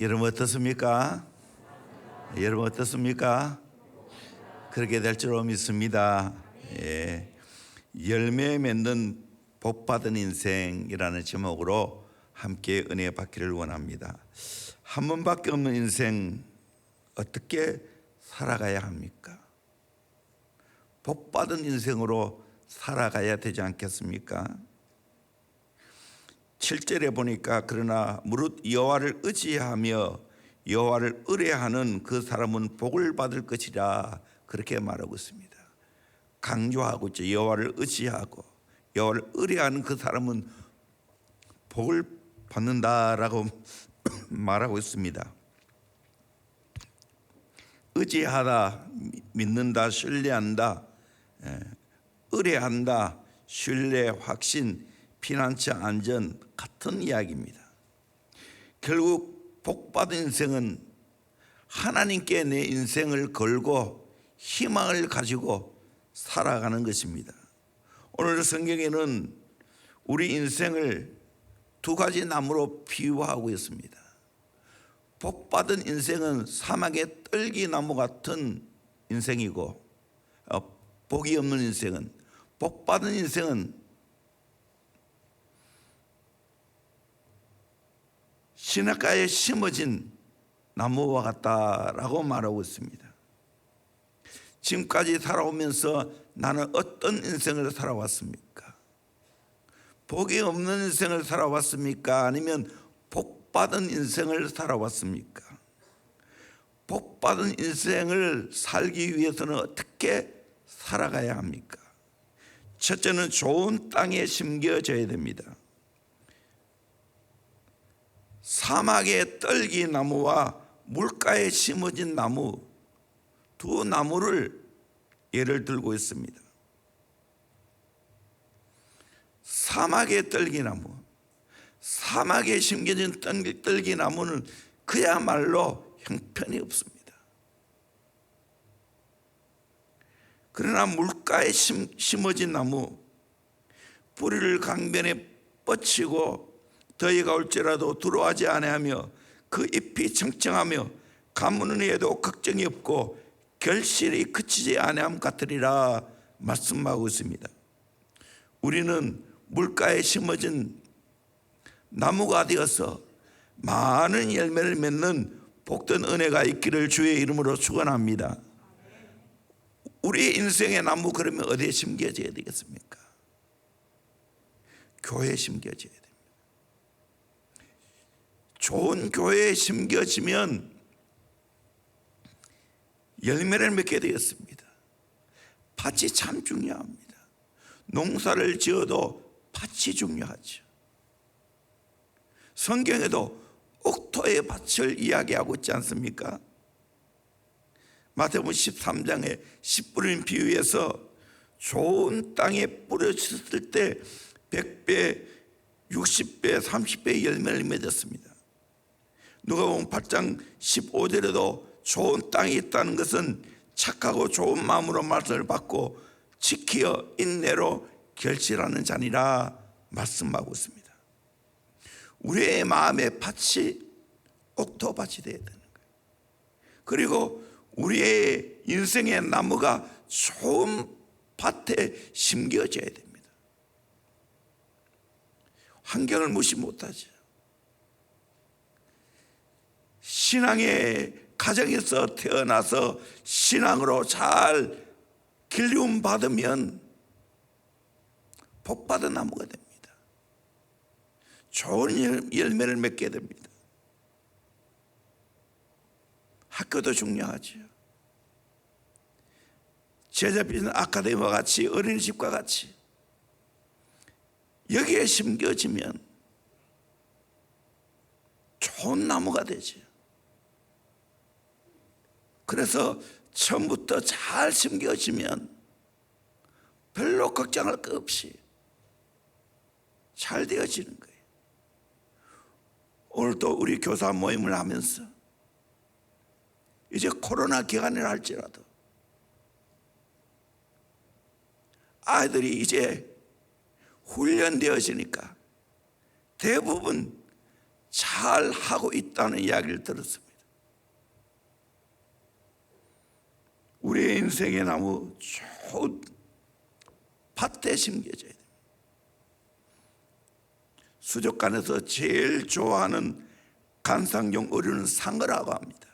여러분 어떻습니까? 여러분 어떻습니까? 그렇게 될 줄 믿습니다. 예. 열매 맺는 복 받은 인생이라는 제목으로 함께 은혜 받기를 원합니다. 한 번밖에 없는 인생 어떻게 살아가야 합니까? 복 받은 인생으로 살아가야 되지 않겠습니까? 7절에 보니까 그러나 무릇 여호와를 의지하며 여호와를 의뢰하는 그 사람은 복을 받을 것이라 그렇게 말하고 있습니다. 강조하고 있죠. 여호와를 의지하고 여호와를 의뢰하는 그 사람은 복을 받는다라고 말하고 있습니다. 의지하다, 믿는다, 신뢰한다, 의뢰한다, 신뢰, 확신, 피난처 안전 같은 이야기입니다. 결국 복받은 인생은 하나님께 내 인생을 걸고 희망을 가지고 살아가는 것입니다. 오늘 성경에는 우리 인생을 두 가지 나무로 비유하고 있습니다. 복받은 인생은 사막의 떨기나무 같은 인생이고, 복이 없는 인생은, 복받은 인생은 시냇가에 심어진 나무와 같다라고 말하고 있습니다. 지금까지 살아오면서 나는 어떤 인생을 살아왔습니까? 복이 없는 인생을 살아왔습니까? 아니면 복받은 인생을 살아왔습니까? 복받은 인생을 살기 위해서는 어떻게 살아가야 합니까? 첫째는 좋은 땅에 심겨져야 됩니다. 사막의 떨기나무와 물가에 심어진 나무, 두 나무를 예를 들고 있습니다. 사막의 떨기나무, 사막에 심겨진 떨기나무는 그야말로 형편이 없습니다. 그러나 물가에 심어진 나무, 뿌리를 강변에 뻗치고 더위가 올지라도 두려워하지 아니하며 그 잎이 청청하며 가무는 이에도 걱정이 없고 결실이 그치지 아니함 같으리라 말씀하고 있습니다. 우리는 물가에 심어진 나무가 되어서 많은 열매를 맺는 복된 은혜가 있기를 주의 이름으로 축원합니다. 우리 인생의 나무 그러면 어디에 심겨져야 되겠습니까? 교회에 심겨져야 됩니다. 좋은 교회에 심겨지면 열매를 맺게 되었습니다. 밭이 참 중요합니다. 농사를 지어도 밭이 중요하죠. 성경에도 옥토의 밭을 이야기하고 있지 않습니까? 마태복음 13장에 씨 뿌린 비유에서 좋은 땅에 뿌려졌을 때 100배, 60배, 30배의 열매를 맺었습니다. 누가복음 8장 15절에도 좋은 땅이 있다는 것은 착하고 좋은 마음으로 말씀을 받고 지키어 인내로 결실하는 자니라 말씀하고 있습니다. 우리의 마음의 밭이 옥토밭이 되어야 되는 거예요. 그리고 우리의 인생의 나무가 좋은 밭에 심겨져야 됩니다. 환경을 무시 못하죠. 신앙의 가정에서 태어나서 신앙으로 잘 길리움 받으면 복받은 나무가 됩니다. 좋은 열매를 맺게 됩니다. 학교도 중요하죠. 제자비는 아카데미와 같이 어린이집과 같이 여기에 심겨지면 좋은 나무가 되죠. 그래서 처음부터 잘 심겨지면 별로 걱정할 것 없이 잘 되어지는 거예요. 오늘도 우리 교사 모임을 하면서 이제 코로나 기간이라 할지라도 아이들이 이제 훈련되어지니까 대부분 잘 하고 있다는 이야기를 들었습니다. 우리의 인생의 나무 좋은 밭에 심겨져야 됩니다. 수족관에서 제일 좋아하는 관상용 어류는 상어라고 합니다.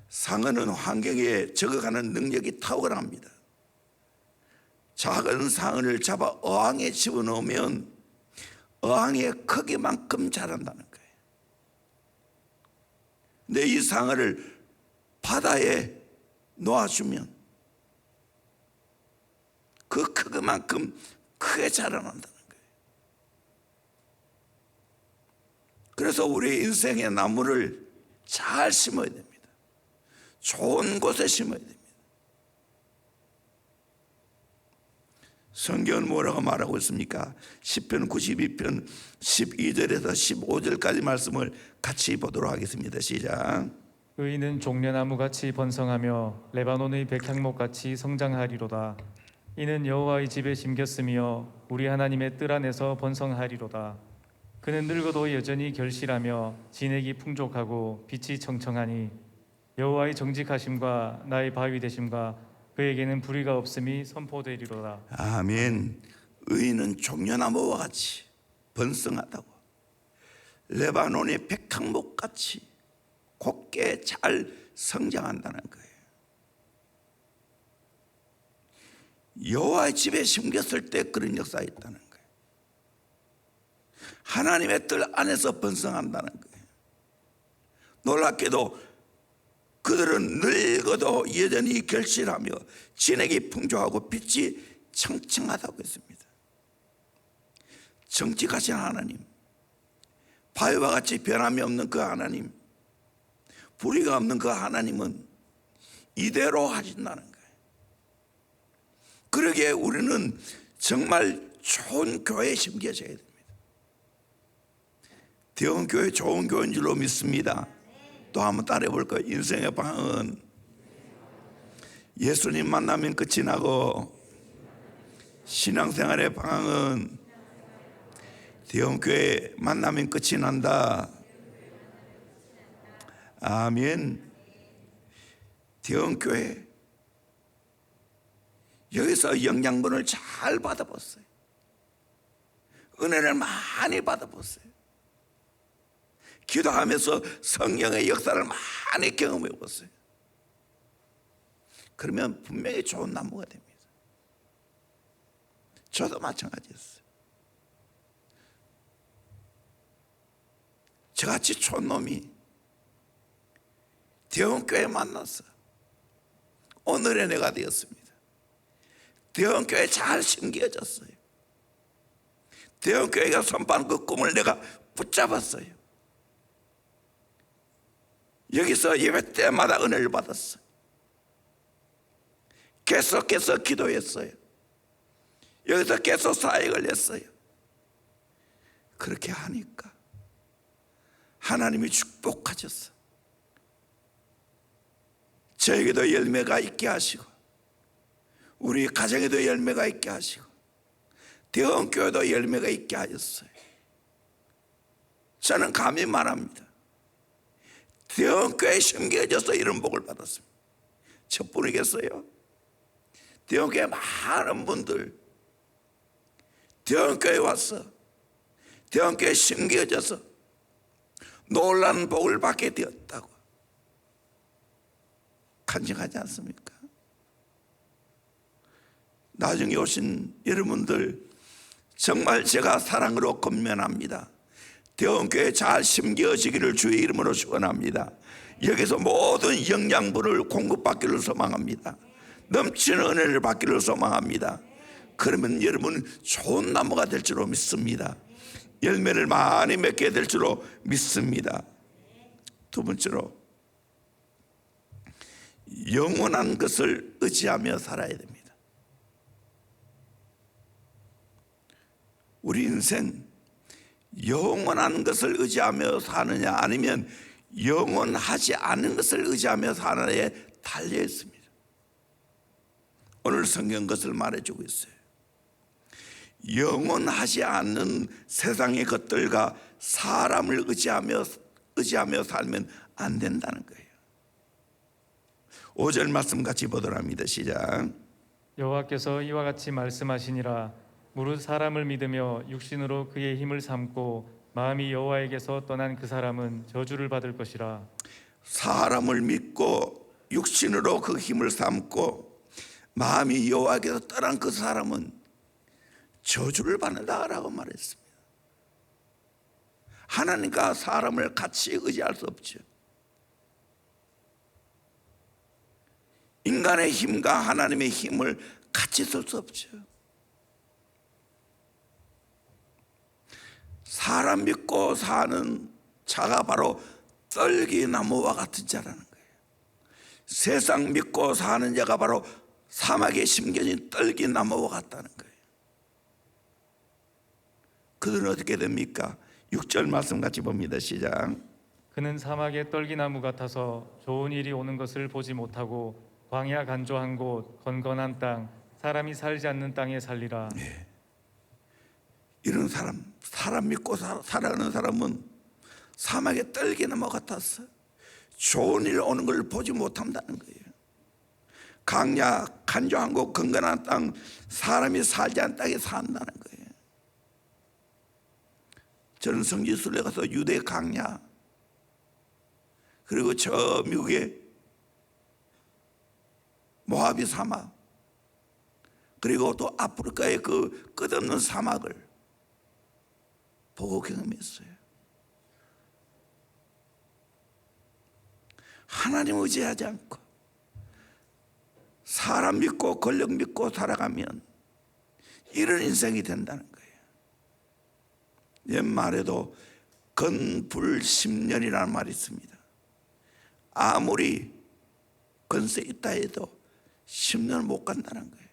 상어는 환경에 적응하는 능력이 탁월합니다. 작은 상어를 잡아 어항에 집어넣으면 어항의 크기만큼 자란다는 거예요. 근데 이 상어를 바다에 놓아주면 그 크기만큼 크게 자라난다는 거예요. 그래서 우리 인생의 나무를 잘 심어야 됩니다. 좋은 곳에 심어야 됩니다. 성경은 뭐라고 말하고 있습니까? 시편 92편 12절에서 15절까지 말씀을 같이 보도록 하겠습니다. 시작. 의인은 종려나무같이 번성하며 레바논의 백향목같이 성장하리로다. 이는 여호와의 집에 심겼으며 우리 하나님의 뜰 안에서 번성하리로다. 그는 늙어도 여전히 결실하며 진액이 풍족하고 빛이 청청하니 여호와의 정직하심과 나의 바위 되심과 그에게는 불의가 없음이 선포되리로다. 아멘. 의인은 종려나무와 같이 번성하다고, 레바논의 백향목같이 곱게 잘 성장한다는 거예요. 여호와의 집에 심겼을 때 그런 역사가 있다는 거예요. 하나님의 뜰 안에서 번성한다는 거예요. 놀랍게도 그들은 늙어도 여전히 결실하며 진액이 풍족하고 빛이 청청하다고 했습니다. 정직하신 하나님, 바위와 같이 변함이 없는 그 하나님, 불의가 없는 그 하나님은 이대로 하신다는 거예요. 그러기에 우리는 정말 좋은 교회에 심겨져야 됩니다. 대원교회 좋은 교회인 줄로 믿습니다. 또 한번 따라해 볼까요? 인생의 방은 예수님 만나면 끝이 나고, 신앙생활의 방은 대원교회 만나면 끝이 난다. 아멘. 대원교회 여기서 영양분을 잘 받아봤어요. 은혜를 많이 받아봤어요. 기도하면서 성령의 역사를 많이 경험해 봤어요. 그러면 분명히 좋은 나무가 됩니다. 저도 마찬가지였어요. 저같이 촌놈이 대원교회 만나서 오늘의 내가 되었습니다. 대원교회 잘 심겨졌어요. 대원교회가 선포한 그 꿈을 내가 붙잡았어요. 여기서 예배 때마다 은혜를 받았어요. 계속해서 기도했어요. 여기서 계속 사역을 했어요. 그렇게 하니까 하나님이 축복하셨어요. 저에게도 열매가 있게 하시고, 우리 가정에도 열매가 있게 하시고, 대원교회도 열매가 있게 하셨어요. 저는 감히 말합니다. 대원교회에 심겨져서 이런 복을 받았습니다. 저뿐이겠어요? 대원교회 많은 분들 대원교회에 와서 대원교회에 심겨져서 놀라운 복을 받게 되었다고 간증하지 않습니까? 나중에 오신 여러분들 정말 제가 사랑으로 권면합니다. 대원교회 잘 심겨지기를 주의 이름으로 축원합니다. 여기서 모든 영양분을 공급받기를 소망합니다. 넘치는 은혜를 받기를 소망합니다. 그러면 여러분 좋은 나무가 될 줄로 믿습니다. 열매를 많이 맺게 될 줄로 믿습니다. 두 번째로, 영원한 것을 의지하며 살아야 됩니다. 우리 인생 영원한 것을 의지하며 사느냐, 아니면 영원하지 않은 것을 의지하며 사느냐에 달려 있습니다. 오늘 성경 것을 말해주고 있어요. 영원하지 않는 세상의 것들과 사람을 의지하며 살면 안 된다는 거예요. 5절 말씀 같이 보도록 합니다. 시작. 여호와께서 이와 같이 말씀하시니라. 무릇 사람을 믿으며 육신으로 그의 힘을 삼고 마음이 여호와에게서 떠난 그 사람은 저주를 받을 것이라. 사람을 믿고 육신으로 그 힘을 삼고 마음이 여호와에게서 떠난 그 사람은 저주를 받는다라고 말했습니다. 하나님과 사람을 같이 의지할 수 없죠. 인간의 힘과 하나님의 힘을 같이 쓸 수 없죠. 사람 믿고 사는 자가 바로 떨기나무와 같은 자라는 거예요. 세상 믿고 사는 자가 바로 사막에 심겨진 떨기나무와 같다는 거예요. 그들은 어떻게 됩니까? 6절 말씀 같이 봅니다. 시작. 그는 사막의 떨기나무 같아서 좋은 일이 오는 것을 보지 못하고 광야 간조한 곳 건건한 땅 사람이 살지 않는 땅에 살리라. 이런 사람 믿고 살아가는 사람은 사막의 떨기나무 같았어. 좋은 일 오는 걸 보지 못한다는 거예요. 광야 간조한 곳 건건한 땅 사람이 살지 않는 땅에 산다는 거예요. 저는 성지순례 가서 유대 광야 그리고 저 미국의 모하비 사막 그리고 또 아프리카의 그 끝없는 사막을 보고 경험했어요. 하나님 의지하지 않고 사람 믿고 권력 믿고 살아가면 이런 인생이 된다는 거예요. 옛말에도 건불10년이라는 말이 있습니다. 아무리 건세 있다 해도 10년 못 간다는 거예요.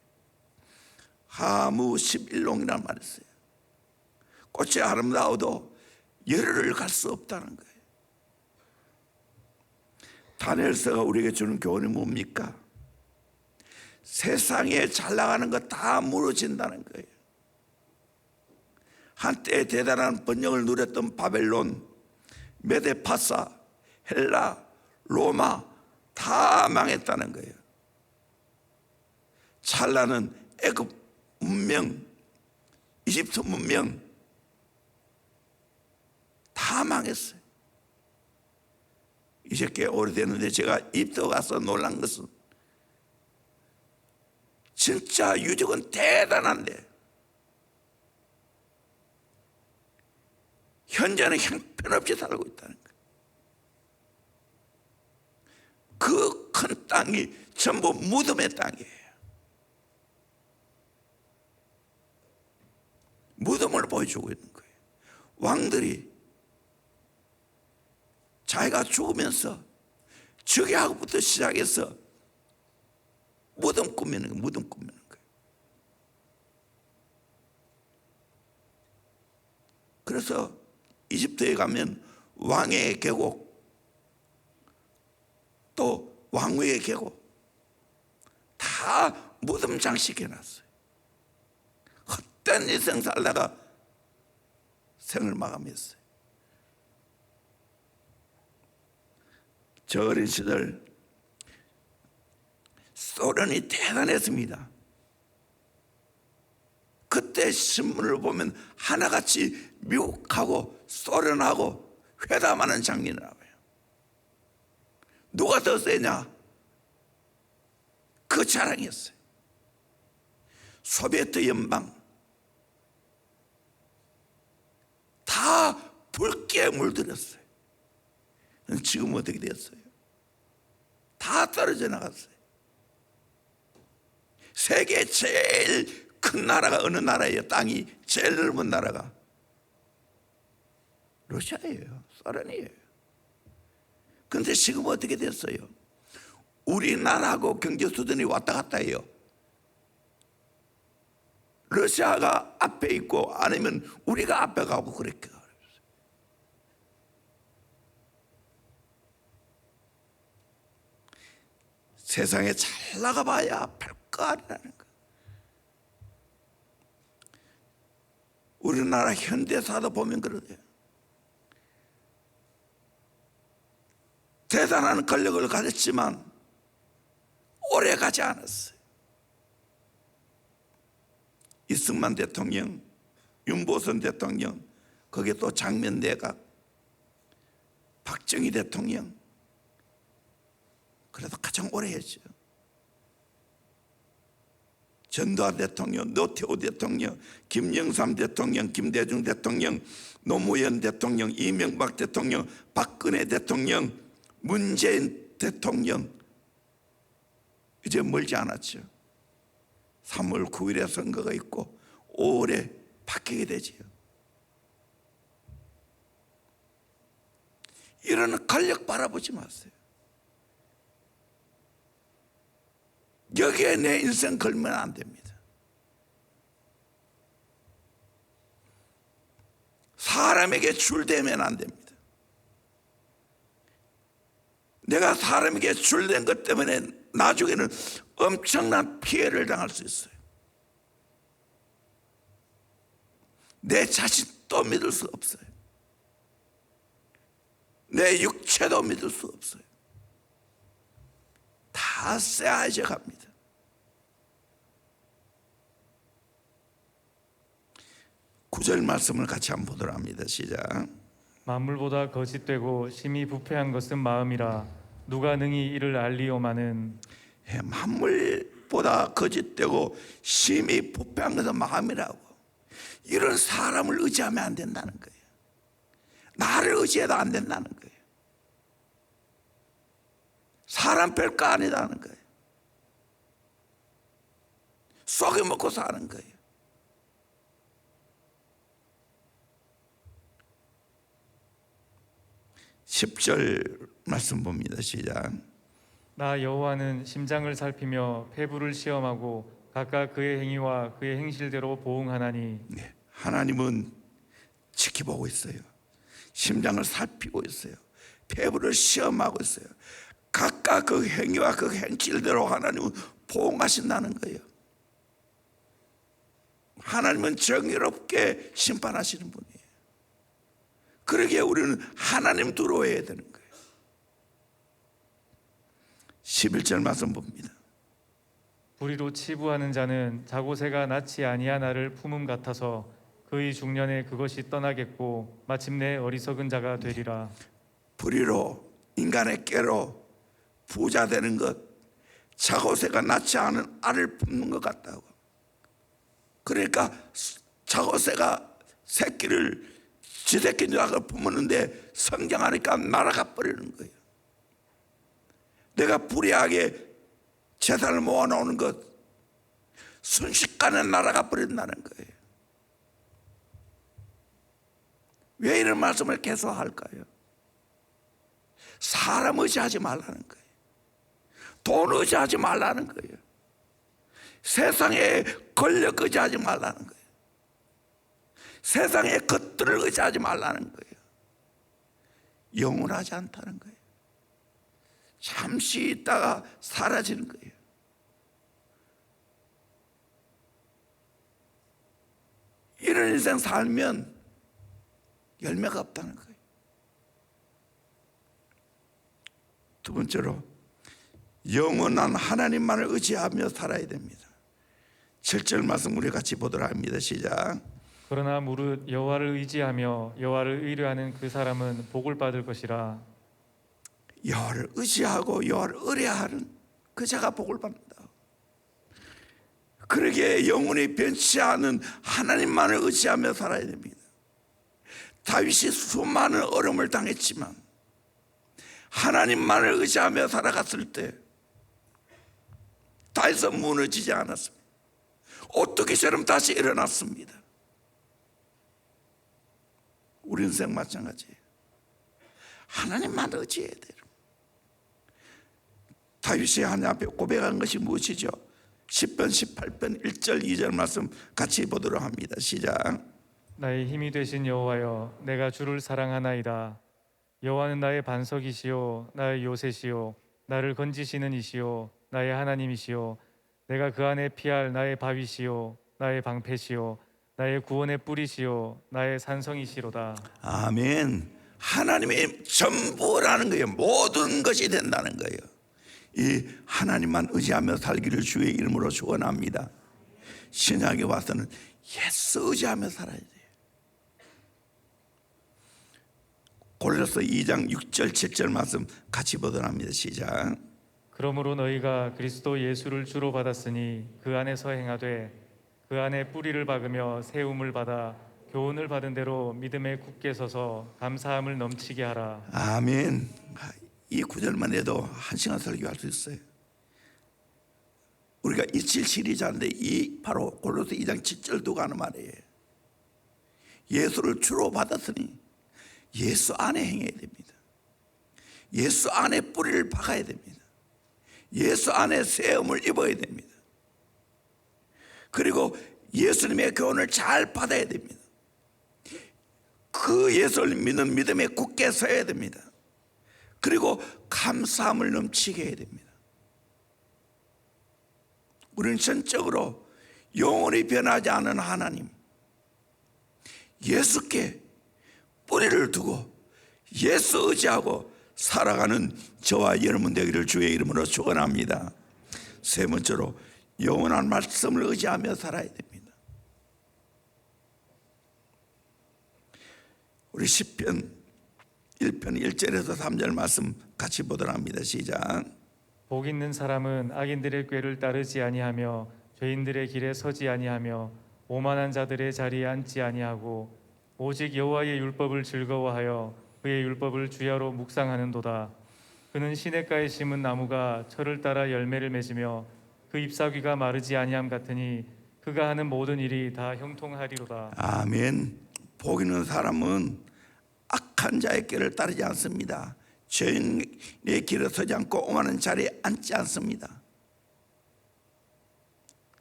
하무 11농이라는 말이 있어요. 꽃이 아름다워도 열흘을 갈 수 없다는 거예요. 다니엘서가 우리에게 주는 교훈이 뭡니까? 세상에 잘 나가는 거 다 무너진다는 거예요. 한때 대단한 번영을 누렸던 바벨론, 메데파사, 헬라, 로마 다 망했다는 거예요. 찬란한 애굽 문명, 이집트 문명 다 망했어요. 이제 꽤 오래됐는데 제가 이집트 가서 놀란 것은 진짜 유적은 대단한데 현재는 형편없이 살고 있다는 거예요. 그 큰 땅이 전부 무덤의 땅이에요. 무덤을 보여주고 있는 거예요. 왕들이 자기가 죽으면서 즉위하고부터 시작해서 무덤 꾸미는 거예요. 무덤 꾸미는 거예요. 그래서 이집트에 가면 왕의 계곡 또 왕후의 계곡 다 무덤 장식해놨어요. 헛된 인생 살다가 생을 마감했어요. 저 어린 시절 소련이 대단했습니다. 그때 신문을 보면 하나같이 미국하고 소련하고 회담하는 장면이 나와요. 누가 더 세냐? 그 자랑이었어요. 소비에트 연방 다 붉게 물들었어요. 지금 어떻게 됐어요? 다 떨어져 나갔어요. 세계 제일 큰 나라가 어느 나라예요? 땅이 제일 넓은 나라가 러시아예요. 소련이에요. 그런데 지금 어떻게 됐어요? 우리나라하고 경제 수준이 왔다 갔다 해요. 러시아가 앞에 있고 아니면 우리가 앞에 가고 그렇게. 세상에 잘 나가봐야 팔거 아니라는 거. 우리나라 현대사도 보면 그러대요. 대단한 권력을 가졌지만 오래 가지 않았어요. 이승만 대통령, 윤보선 대통령, 거기에 또 장면 내각, 박정희 대통령, 그래도 가장 오래 했죠. 전두환 대통령, 노태우 대통령, 김영삼 대통령, 김대중 대통령, 노무현 대통령, 이명박 대통령, 박근혜 대통령, 문재인 대통령, 이제 멀지 않았죠. 3월 9일에 선거가 있고 5월에 바뀌게 되지요. 이런 권력 바라보지 마세요. 여기에 내 인생 걸면 안 됩니다. 사람에게 줄대면 안 됩니다. 내가 사람에게 줄댄 것 때문에 나중에는 엄청난 피해를 당할 수 있어요. 내 자신도 믿을 수 없어요. 내 육체도 믿을 수 없어요. 다 쎄해져 갑니다. 구절 말씀을 같이 한번 보도록 합니다. 시작. 만물보다 거짓되고 심히 부패한 것은 마음이라 누가 능히 이를 알리오마는. 만물보다 거짓되고 심히 부패한 것은 마음이라고. 이런 사람을 의지하면 안 된다는 거예요. 나를 의지해도 안 된다는 거예요. 사람 별거 아니다는 거예요. 속여 먹고 사는 거예요. (10절) 말씀 봅니다. 시작. 나 여호와는 심장을 살피며 폐부를 시험하고 각각 그의 행위와 그의 행실대로 보응하나니. 네, 하나님은 지켜보고 있어요. 심장을 살피고 있어요. 폐부를 시험하고 있어요. 각각 그 행위와 그 행실대로 하나님은 보응하신다는 거예요. 하나님은 정의롭게 심판하시는 분이에요. 그러기에 우리는 하나님 두려워해야 되는 거예요. 11절 말씀 봅니다. 불의로 치부하는 자는 자고새가 낳지 아니한 알을 품음 같아서 그의 중년에 그것이 떠나겠고 마침내 어리석은 자가 되리라. 불의로 인간의 깨로 부자 되는 것, 자고새가 낳지 않은 알을 품는 것 같다고. 그러니까 자고새가 새끼를 지 새끼인 줄 알고 품었는데 성장하니까 날아가 버리는 거예요. 내가 불의하게 재산을 모아놓는 것 순식간에 날아가 버린다는 거예요. 왜 이런 말씀을 계속 할까요? 사람 의지하지 말라는 거예요. 돈 의지하지 말라는 거예요. 세상에 권력 의지하지 말라는 거예요. 세상의 것들을 의지하지 말라는 거예요. 영원하지 않다는 거예요. 잠시 있다가 사라지는 거예요. 이런 인생 살면 열매가 없다는 거예요. 두 번째로 영원한 하나님만을 의지하며 살아야 됩니다. 7절 말씀 우리 같이 보도록 합니다. 시작. 그러나 무릇 여호와를 의지하며 여호와를 의뢰하는 그 사람은 복을 받을 것이라. 여호와를 의지하고 여호와를 의뢰하는 그 자가 복을 받는다. 그러기에 영원히 변치 않은 하나님만을 의지하며 살아야 됩니다. 다윗이 수많은 어려움을 당했지만 하나님만을 의지하며 살아갔을 때 다윗은 무너지지 않았습니다. 오뚜기처럼 다시 일어났습니다. 우리 인생 마찬가지예요. 하나님만 의지해야 돼요. 다윗이 하나님 앞에 고백한 것이 무엇이죠? 10편 18편 1절 2절 말씀 같이 보도록 합니다. 시작. 나의 힘이 되신 여호와여, 내가 주를 사랑하나이다. 여호와는 나의 반석이시요 나의 요새시요 나를 건지시는 이시요 나의 하나님이시요 내가 그 안에 피할 나의 바위시요 나의 방패시요 나의 구원의 뿌리시요 나의 산성이시로다. 아멘. 하나님의 전부라는 거예요. 모든 것이 된다는 거예요. 이 하나님만 의지하며 살기를 주의 이름으로 축원합니다. 신약에 와서는 예수 의지하며 살아야 돼요. 골로새 2장 6절 7절 말씀 같이 보도록 합니다. 시작. 그러므로 너희가 그리스도 예수를 주로 받았으니 그 안에서 행하되 그 안에 뿌리를 박으며 세움을 받아 교훈을 받은 대로 믿음에 굳게 서서 감사함을 넘치게 하라. 아멘. 이 구절만 해도 한 시간 설교할 수 있어요. 우리가 277이 하는데 이 바로 골로새 2장 7절도 가는 말이에요. 예수를 주로 받았으니 예수 안에 행해야 됩니다. 예수 안에 뿌리를 박아야 됩니다. 예수 안에 세움을 입어야 됩니다. 그리고 예수님의 교훈을 잘 받아야 됩니다. 그 예수를 믿는 믿음에 굳게 서야 됩니다. 그리고 감사함을 넘치게 해야 됩니다. 우리는 전적으로 영원히 변하지 않은 하나님, 예수께 뿌리를 두고 예수 의지하고 살아가는 저와 여러분 되기를 주의 이름으로 축원합니다. 세 번째로 영원한 말씀을 의지하며 살아야 됩니다. 우리 시편 1편 1절에서 3절 말씀 같이 보도록 합니다. 시작. 복 있는 사람은 악인들의 꾀를 따르지 아니하며 죄인들의 길에 서지 아니하며 오만한 자들의 자리에 앉지 아니하고 오직 여호와의 율법을 즐거워하여 그의 율법을 주야로 묵상하는도다. 그는 시냇가에 심은 나무가 철을 따라 열매를 맺으며 그 잎사귀가 마르지 아니함 같으니 그가 하는 모든 일이 다 형통하리로다. 아멘. 복 있는 사람은 악한 자의 길을 따르지 않습니다. 죄인의 길에 서지 않고 오만한 자리에 앉지 않습니다.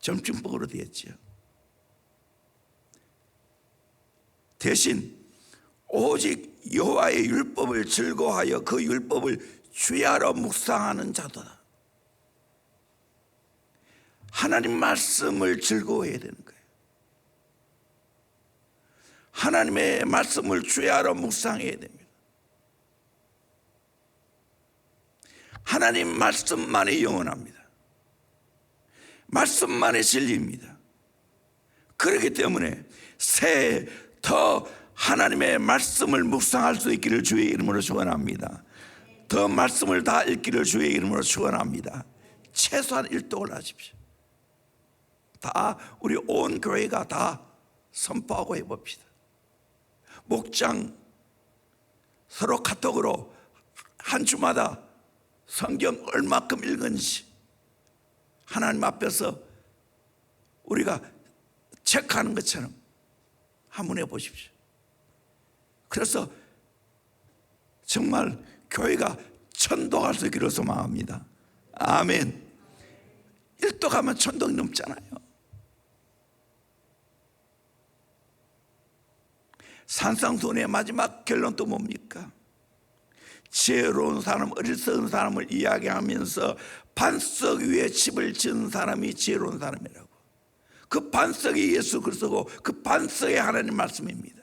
점증법으로 되었죠. 대신 오직 여호와의 율법을 즐거워하여 그 율법을 주야로 묵상하는 자도다. 하나님 말씀을 즐거워해야 되는 거예요. 하나님의 말씀을 주야로 묵상해야 됩니다. 하나님 말씀만이 영원합니다. 말씀만이 진리입니다. 그렇기 때문에 새해 더 하나님의 말씀을 묵상할 수 있기를 주의 이름으로 축원합니다. 더 말씀을 다 읽기를 주의 이름으로 축원합니다. 최소한 1독을 하십시오. 다 우리 온 교회가 다 선포하고 해봅시다. 목장 서로 카톡으로 한 주마다 성경 얼마큼 읽은지 하나님 앞에서 우리가 체크하는 것처럼 한번 해보십시오. 그래서 정말 교회가 천독할 수 있기를 소망합니다. 아멘. 1독하면 천독이 넘잖아요. 산상수훈의 마지막 결론도 뭡니까? 지혜로운 사람, 어리석은 사람을 이야기하면서 반석 위에 집을 지은 사람이 지혜로운 사람이라고. 그 반석이 예수 그리스도고 그 반석이 하나님 말씀입니다.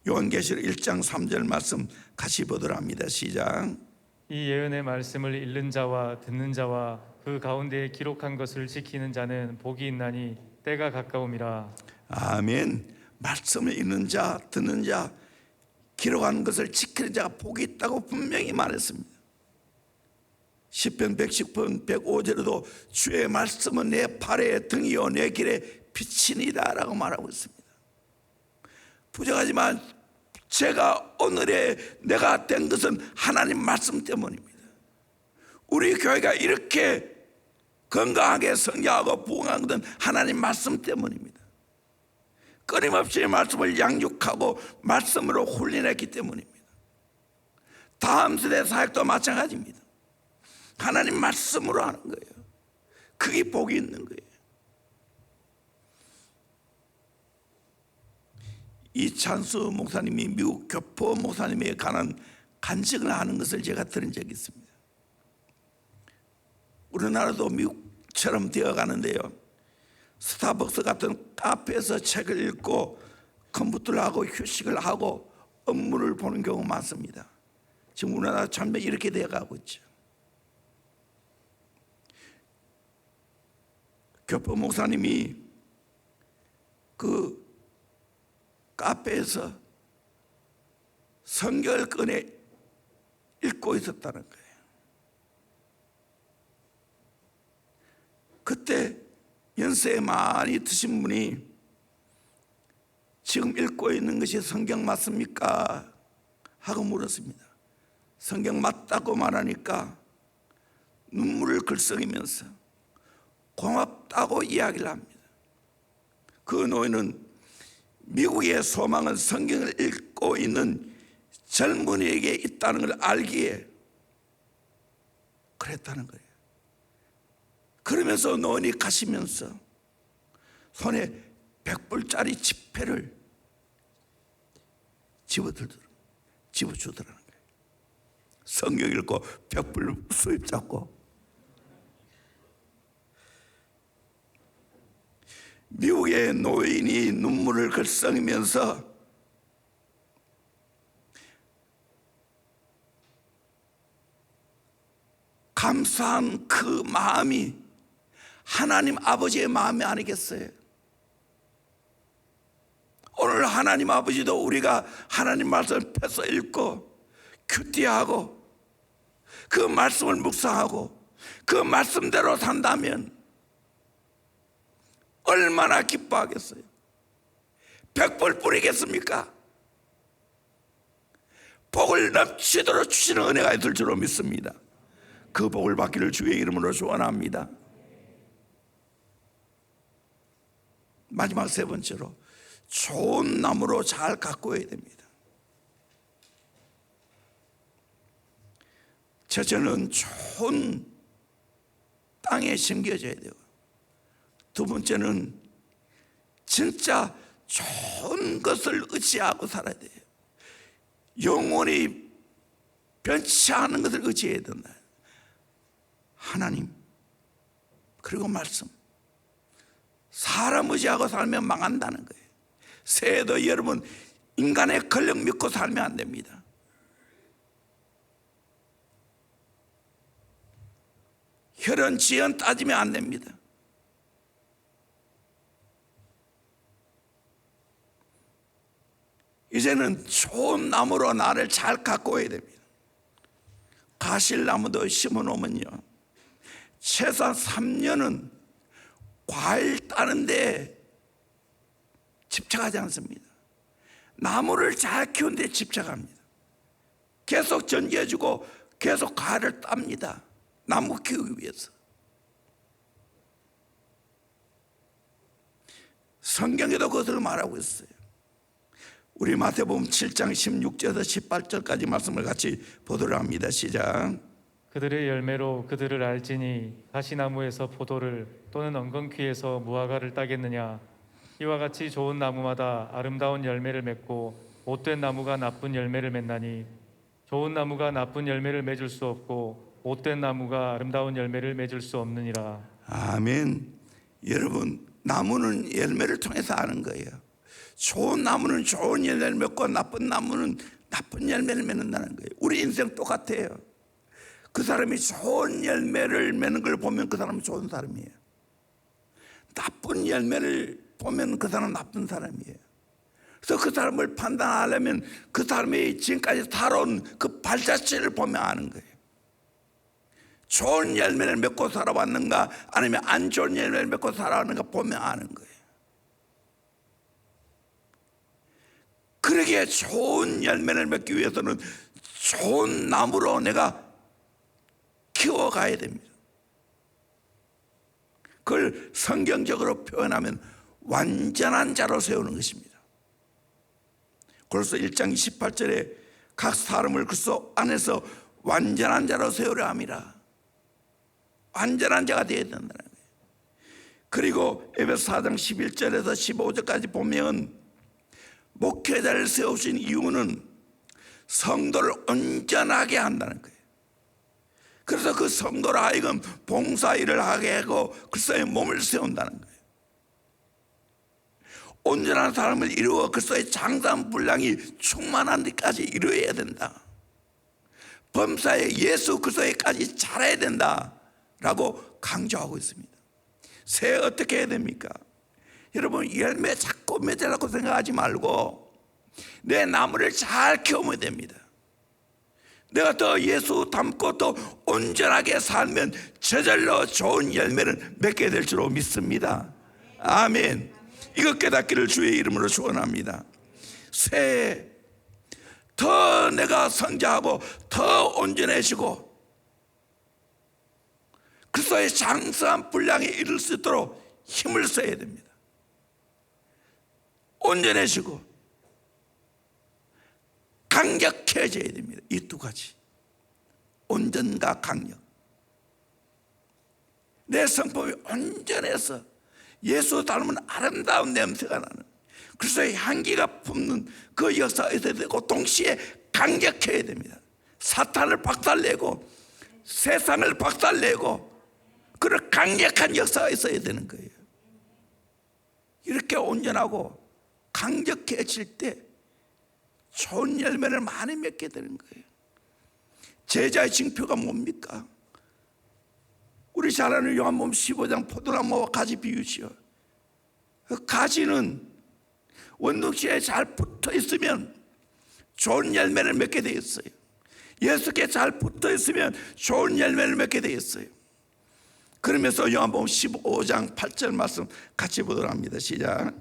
요한계시록 1장 3절 말씀 같이 보도록 합니다. 시작. 이 예언의 말씀을 읽는 자와 듣는 자와 그 가운데에 기록한 것을 지키는 자는 복이 있나니 때가 가까움이라. 아멘. 말씀을 읽는 자, 듣는 자, 기록한 것을 지키는 자가 복이 있다고 분명히 말했습니다. 시편 110편 105절에도 주의 말씀은 내 발의 등이요 내 길에 빛이니라 라고 말하고 있습니다. 부정하지만 제가 오늘의 내가 된 것은 하나님 말씀 때문입니다. 우리 교회가 이렇게 건강하게 성장하고 부흥한 것은 하나님 말씀 때문입니다. 끊임없이 말씀을 양육하고 말씀으로 훈련했기 때문입니다. 다음 세대 사역도 마찬가지입니다. 하나님 말씀으로 하는 거예요. 그게 복이 있는 거예요. 이찬수 목사님이 미국 교포 목사님에 관한 간증을 하는 것을 제가 들은 적이 있습니다. 우리나라도 미국처럼 되어 가는데요, 스타벅스 같은 카페에서 책을 읽고 컴퓨터를 하고 휴식을 하고 업무를 보는 경우가 많습니다. 지금 우리나라 전면 이렇게 되어가고 있죠. 교포 목사님이 그 카페에서 성경을 꺼내 읽고 있었다는 거예요. 그때 연세 많이 드신 분이 지금 읽고 있는 것이 성경 맞습니까? 하고 물었습니다. 성경 맞다고 말하니까 눈물을 글썽이면서 고맙다고 이야기를 합니다. 그 노인은 미국의 소망은 성경을 읽고 있는 젊은이에게 있다는 걸 알기에 그랬다는 거예요. 그러면서 노인이 가시면서 손에 100불짜리 지폐를 집어주더라는 거예요. 성경 읽고 100불 수입 잡고. 미국의 노인이 눈물을 글썽이면서 감사한 그 마음이 하나님 아버지의 마음이 아니겠어요? 오늘 하나님 아버지도 우리가 하나님 말씀을 펴서 읽고 큐티하고 그 말씀을 묵상하고 그 말씀대로 산다면 얼마나 기뻐하겠어요? 100불 뿌리겠습니까? 복을 넘치도록 주시는 은혜가 있을 줄로 믿습니다. 그 복을 받기를 주의 이름으로 소원합니다. 마지막 세 번째로 좋은 나무로 잘 가꾸어야 됩니다. 첫째는 좋은 땅에 심겨져야 되고, 두 번째는 진짜 좋은 것을 의지하고 살아야 돼요. 영원히 변치 않은 것을 의지해야 된다. 하나님, 그리고 말씀. 사람 의지하고 살면 망한다는 거예요. 새해도 여러분 인간의 권력 믿고 살면 안 됩니다. 혈연 지연 따지면 안 됩니다. 이제는 좋은 나무로 나를 잘 가꾸어야 됩니다. 가실나무도 심어놓으면요, 최소한 3년은 과일 따는데 집착하지 않습니다. 나무를 잘 키우는 데 집착합니다. 계속 전기해주고 계속 과일을 땁니다. 나무 키우기 위해서. 성경에도 그것을 말하고 있어요. 우리 마태복음 7장 16절에서 18절까지 말씀을 같이 보도록 합니다. 시작. 그들의 열매로 그들을 알지니 가시나무에서 포도를 또는 엉겅퀴에서 무화과를 따겠느냐. 이와 같이 좋은 나무마다 아름다운 열매를 맺고 못된 나무가 나쁜 열매를 맺나니 좋은 나무가 나쁜 열매를 맺을 수 없고 못된 나무가 아름다운 열매를 맺을 수 없느니라. 아멘. 여러분, 나무는 열매를 통해서 아는 거예요. 좋은 나무는 좋은 열매를 맺고 나쁜 나무는 나쁜 열매를 맺는다는 거예요. 우리 인생 똑같아요. 그 사람이 좋은 열매를 맺는 걸 보면 그 사람은 좋은 사람이에요. 나쁜 열매를 보면 그 사람은 나쁜 사람이에요. 그래서 그 사람을 판단하려면 그 사람이 지금까지 살아온 그 발자취를 보면 아는 거예요. 좋은 열매를 맺고 살아왔는가 아니면 안 좋은 열매를 맺고 살아왔는가 보면 아는 거예요. 그러기에 좋은 열매를 맺기 위해서는 좋은 나무로 내가 키워가야 됩니다. 그걸 성경적으로 표현하면 완전한 자로 세우는 것입니다. 그래서 1장 28절에 각 사람을 그리스도 안에서 완전한 자로 세우려 함이라. 완전한 자가 되어야 된다는 거예요. 그리고 에베소 4장 11절에서 15절까지 보면 목회자를 세우신 이유는 성도를 온전하게 한다는 거예요. 그래서 그 성도로 하여금 봉사일을 하게 하고 그리스도의 몸을 세운다는 거예요. 온전한 사람을 이루어 그리스도의 장사한 분량이 충만한 데까지 이루어야 된다. 범사에 예수 그리스도에까지 자라야 된다라고 강조하고 있습니다. 새 어떻게 해야 됩니까? 여러분, 열매 자꾸 맺으라고 생각하지 말고 내 나무를 잘 키우면 됩니다. 내가 더 예수 닮고 더 온전하게 살면 저절로 좋은 열매를 맺게 될 줄로 믿습니다. 아멘. 이것 깨닫기를 주의 이름으로 축원합니다. 새해 더 내가 성장하고 더 온전해지고 그리스도의 장성한 분량에 이를 수 있도록 힘을 써야 됩니다. 온전해지고 강력해져야 됩니다. 이 두 가지, 온전과 강력. 내 성품이 온전해서 예수 닮은 아름다운 냄새가 나는 그리스도의 향기가 품는 그 역사가 있어야 되고, 동시에 강력해야 됩니다. 사탄을 박살내고 세상을 박살내고 그런 강력한 역사가 있어야 되는 거예요. 이렇게 온전하고 강력해질 때 좋은 열매를 많이 맺게 되는 거예요. 제자의 징표가 뭡니까? 우리 잘 아는 요한복음 15장 포도나무와 가지 비유시요. 그 가지는 원둥치에 잘 붙어 있으면 좋은 열매를 맺게 되어 있어요. 예수께 잘 붙어 있으면 좋은 열매를 맺게 되어 있어요. 그러면서 요한복음 15장 8절 말씀 같이 보도록 합니다. 시작.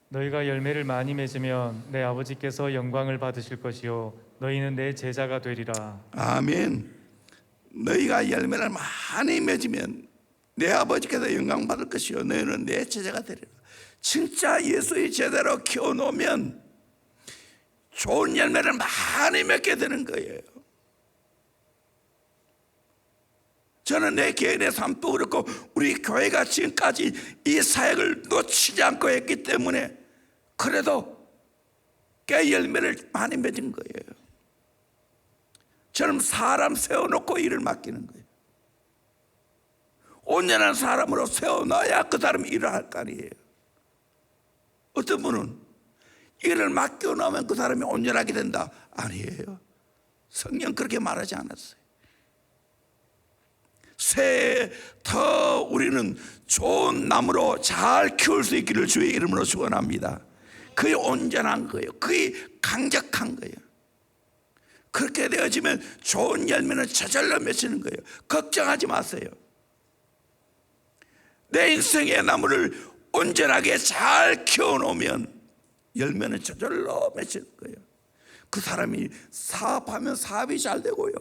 너희가 열매를 많이 맺으면 내 아버지께서 영광을 받으실 것이요 너희는 내 제자가 되리라. 아멘. 너희가 열매를 많이 맺으면 내 아버지께서 영광 받을 것이요 너희는 내 제자가 되리라. 진짜 예수의 제자로 키워놓으면 좋은 열매를 많이 맺게 되는 거예요. 저는 내 개인의 삶도 그렇고 우리 교회가 지금까지 이 사역을 놓치지 않고 했기 때문에 그래도 꽤 열매를 많이 맺은 거예요. 저는 사람 세워놓고 일을 맡기는 거예요. 온전한 사람으로 세워놔야 그 사람이 일을 할 거 아니에요. 어떤 분은 일을 맡겨놓으면 그 사람이 온전하게 된다. 아니에요. 성경 그렇게 말하지 않았어요. 새해 더 우리는 좋은 나무로 잘 키울 수 있기를 주의 이름으로 축원합니다. 그게 온전한 거예요. 그게 강력한 거예요. 그렇게 되어지면 좋은 열매는 저절로 맺히는 거예요. 걱정하지 마세요. 내 인생의 나무를 온전하게 잘 키워놓으면 열매는 저절로 맺히는 거예요. 그 사람이 사업하면 사업이 잘 되고요.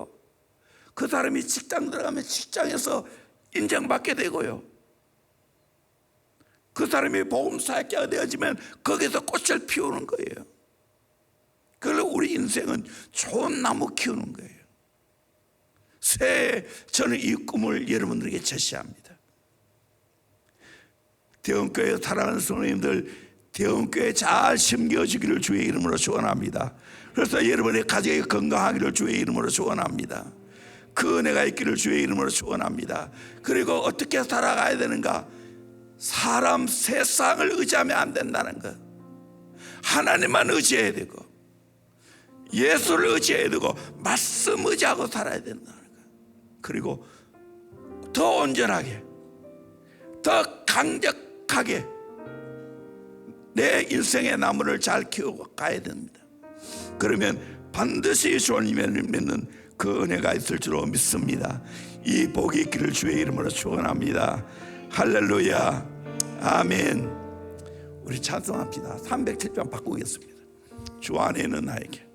그 사람이 직장 들어가면 직장에서 인정받게 되고요. 그 사람이 복음사역자가 되어지면 거기서 꽃을 피우는 거예요. 그래서 우리 인생은 좋은 나무 키우는 거예요. 새해 저는 이 꿈을 여러분들에게 제시합니다. 대원교회 사랑하는 성도님들, 대원교회 잘 심겨지기를 주의 이름으로 축원합니다. 그래서 여러분의 가정이 건강하기를 주의 이름으로 축원합니다. 그 은혜가 있기를 주의 이름으로 축원합니다. 그리고 어떻게 살아가야 되는가? 사람 세상을 의지하면 안 된다는 것, 하나님만 의지해야 되고 예수를 의지해야 되고 말씀 의지하고 살아야 된다는 것, 그리고 더 온전하게 더 강력하게 내 인생의 나무를 잘 키우고 가야 됩니다. 그러면 반드시 좋은 열매를 맺는 그 은혜가 있을 줄로 믿습니다. 이 복이 있기를 주의 이름으로 축원합니다. 할렐루야. 아멘. 우리 찬송합시다. 307편 바꾸겠습니다. 주 안에 있는 나에게.